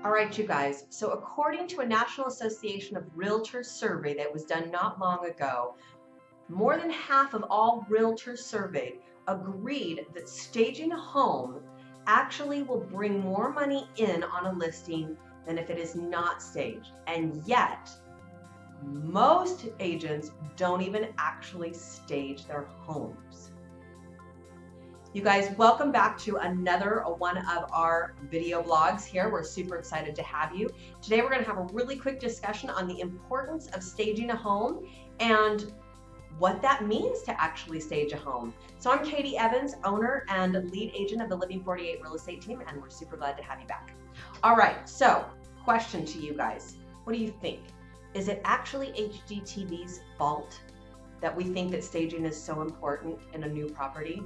All right, you guys. So according to a National Association of Realtors survey that was done not long ago, more than half of all realtors surveyed agreed that staging a home actually will bring more money in on a listing than if it is not staged. And yet, most agents don't even actually stage their homes. You guys, welcome back to another one of our video blogs here. We're super excited to have you. Today we're going to have a really quick discussion on the importance of staging a home and what that means to actually stage a home. So I'm Katie Evans, owner and lead agent of the Living 48 real estate team, and we're super glad to have you back. All right, so question to you guys. What do you think? Is it actually HGTV's fault that we think that staging is so important in a new property?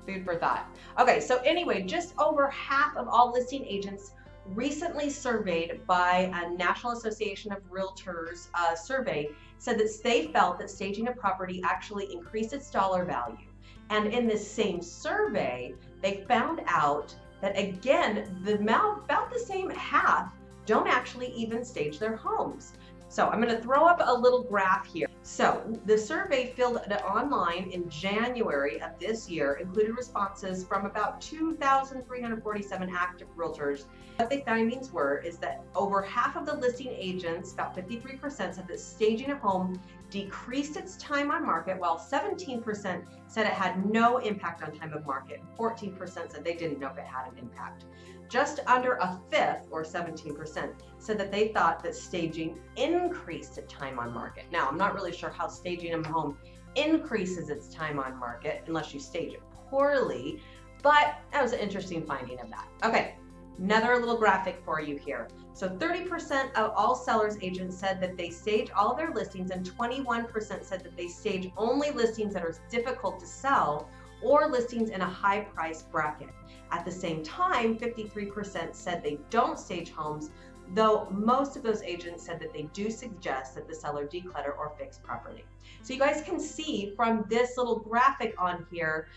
Food for thought. Okay, so anyway, just over half of all listing agents recently surveyed by a National Association of Realtors survey said that they felt that staging a property actually increased its dollar value. And in this same survey, they found out that again, about the same half don't actually even stage their homes. So I'm going to throw up a little graph here. So the survey filled online in January of this year included responses from about 2,347 active realtors. What the findings were is that over half of the listing agents, about 53%, said that staging a home decreased its time on market, while 17% said it had no impact on time of market. 14% said they didn't know if it had an impact. Just under a fifth, or 17%, said that they thought that staging increased its time on market. Now, I'm not really sure how staging a home increases its time on market unless you stage it poorly, but that was an interesting finding of that. Okay, another little graphic for you here. So 30% of all sellers agents said that they stage all of their listings, and 21% said that they stage only listings that are difficult to sell or listings in a high price bracket. At the same time, 53% said they don't stage homes, though most of those agents said that they do suggest that the seller declutter or fix properly. So you guys can see from this little graphic on here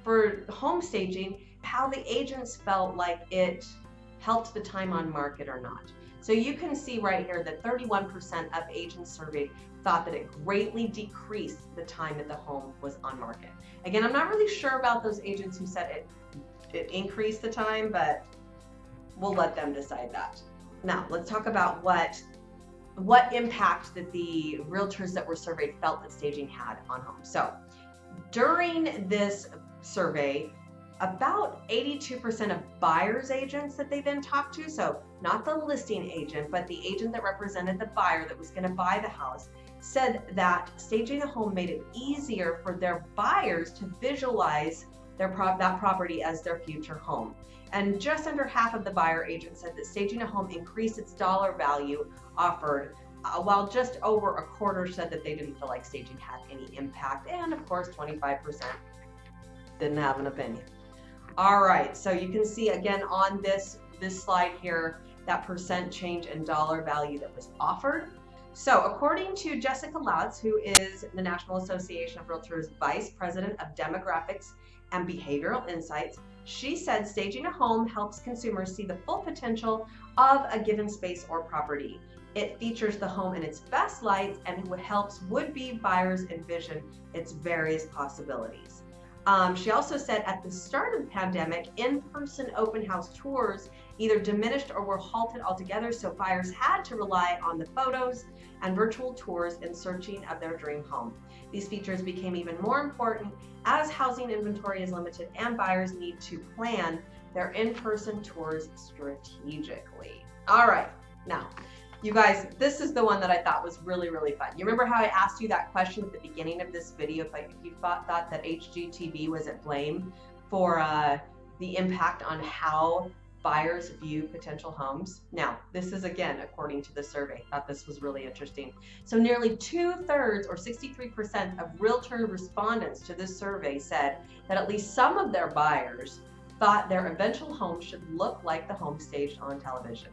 for home staging, how the agents felt like it helped the time on market or not. So you can see right here that 31% of agents surveyed thought that it greatly decreased the time that the home was on market. Again, I'm not really sure about those agents who said it increased the time, but we'll let them decide that. Now, let's talk about what impact that the realtors that were surveyed felt that staging had on homes. So during this survey, about 82% of buyers agents that they then talked to, so not the listing agent, but the agent that represented the buyer that was going to buy the house, said that staging a home made it easier for their buyers to visualize that property as their future home. And just under half of the buyer agents said that staging a home increased its dollar value offered, while just over a quarter said that they didn't feel like staging had any impact. And of course, 25% didn't have an opinion. All right, so you can see again on this slide here, that percent change in dollar value that was offered. So according to Jessica Lutz, who is the National Association of Realtors Vice President of Demographics and Behavioral Insights, she said staging a home helps consumers see the full potential of a given space or property. It features the home in its best lights and helps would-be buyers envision its various possibilities. She also said at the start of the pandemic, in-person open house tours either diminished or were halted altogether, so buyers had to rely on the photos and virtual tours in searching of their dream home. These features became even more important as housing inventory is limited and buyers need to plan their in-person tours strategically. All right, now, you guys, this is the one that I thought was really, really fun. You remember how I asked you that question at the beginning of this video, if you thought that HGTV was at blame for the impact on how buyers view potential homes? Now, this is again, according to the survey. I thought this was really interesting. So nearly 2/3 or 63% of realtor respondents to this survey said that at least some of their buyers thought their eventual home should look like the home staged on television.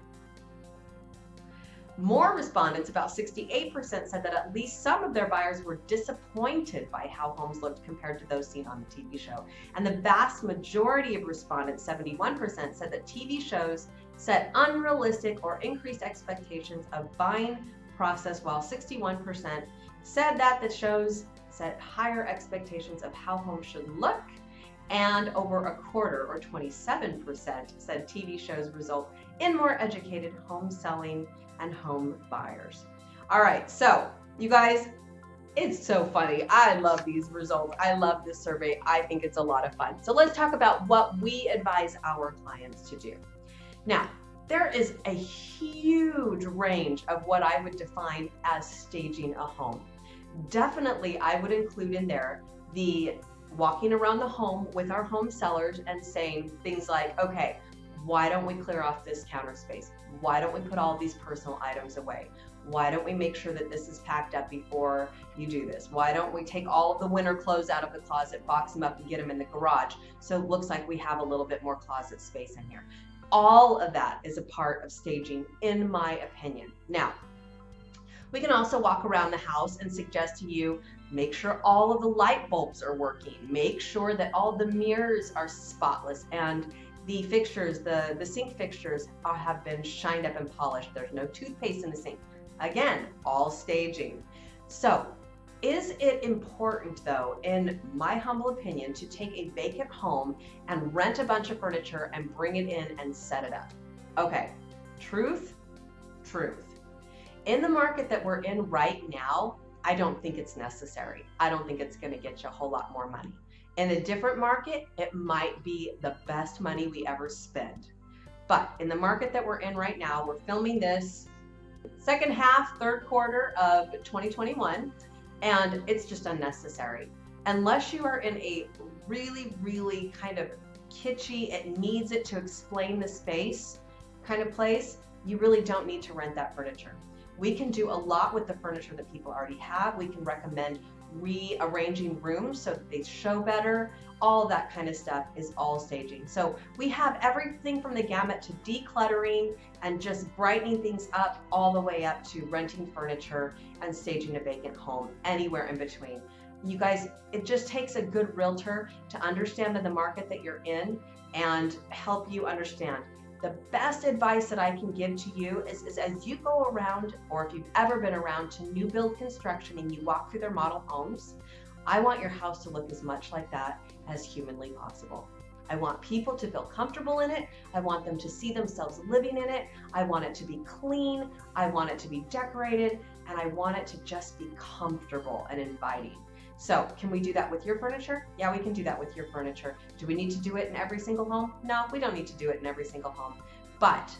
More respondents, about 68%, said that at least some of their buyers were disappointed by how homes looked compared to those seen on the TV show. And the vast majority of respondents, 71%, said that TV shows set unrealistic or increased expectations of buying process, while 61% said that the shows set higher expectations of how homes should look. And over a quarter, or 27%, said TV shows result in more educated home selling and home buyers. All right, so you guys, it's so funny. I love these results. I love this survey. I think it's a lot of fun. So let's talk about what we advise our clients to do. Now, there is a huge range of what I would define as staging a home. Definitely, I would include in there the walking around the home with our home sellers and saying things like, okay, why don't we clear off this counter space? Why don't we put all these personal items away? Why don't we make sure that this is packed up before you do this? Why don't we take all of the winter clothes out of the closet, box them up and get them in the garage so it looks like we have a little bit more closet space in here? All of that is a part of staging, in my opinion. Now, we can also walk around the house and suggest to you, make sure all of the light bulbs are working. Make sure that all the mirrors are spotless and the fixtures, the sink fixtures have been shined up and polished. There's no toothpaste in the sink. Again, all staging. So, is it important though, in my humble opinion, to take a vacant home and rent a bunch of furniture and bring it in and set it up? Okay, truth. In the market that we're in right now, I don't think it's necessary. I don't think it's gonna get you a whole lot more money. In a different market, it might be the best money we ever spend. But in the market that we're in right now, we're filming this second half, third quarter of 2021, and it's just unnecessary. Unless you are in a really kind of kitschy, it needs it to explain the space kind of place, you really don't need to rent that furniture. We can do a lot with the furniture that people already have. We can recommend rearranging rooms so that they show better. All that kind of stuff is all staging. So we have everything from the gamut to decluttering and just brightening things up, all the way up to renting furniture and staging a vacant home, anywhere in between. You guys, it just takes a good realtor to understand the market that you're in and help you understand. The best advice that I can give to you is as you go around, or if you've ever been around to new build construction and you walk through their model homes, I want your house to look as much like that as humanly possible. I want people to feel comfortable in it. I want them to see themselves living in it. I want it to be clean. I want it to be decorated, and I want it to just be comfortable and inviting. So can we do that with your furniture? Yeah, we can do that with your furniture. Do we need to do it in every single home? No, we don't need to do it in every single home, but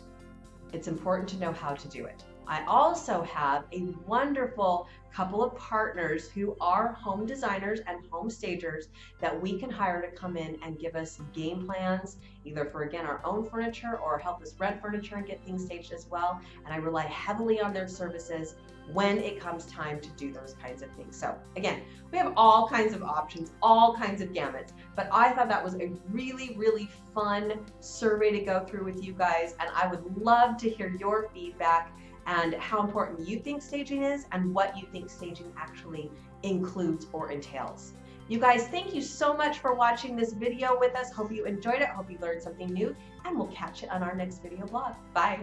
it's important to know how to do it. I also have a wonderful couple of partners who are home designers and home stagers that we can hire to come in and give us game plans, either for, again, our own furniture or help us rent furniture and get things staged as well. And I rely heavily on their services when it comes time to do those kinds of things. So again, we have all kinds of options, all kinds of gamuts, but I thought that was a really fun survey to go through with you guys, and I would love to hear your feedback and how important you think staging is and what you think staging actually includes or entails. You guys, thank you so much for watching this video with us. Hope you enjoyed it. Hope you learned something new, and we'll catch you on our next video blog. Bye.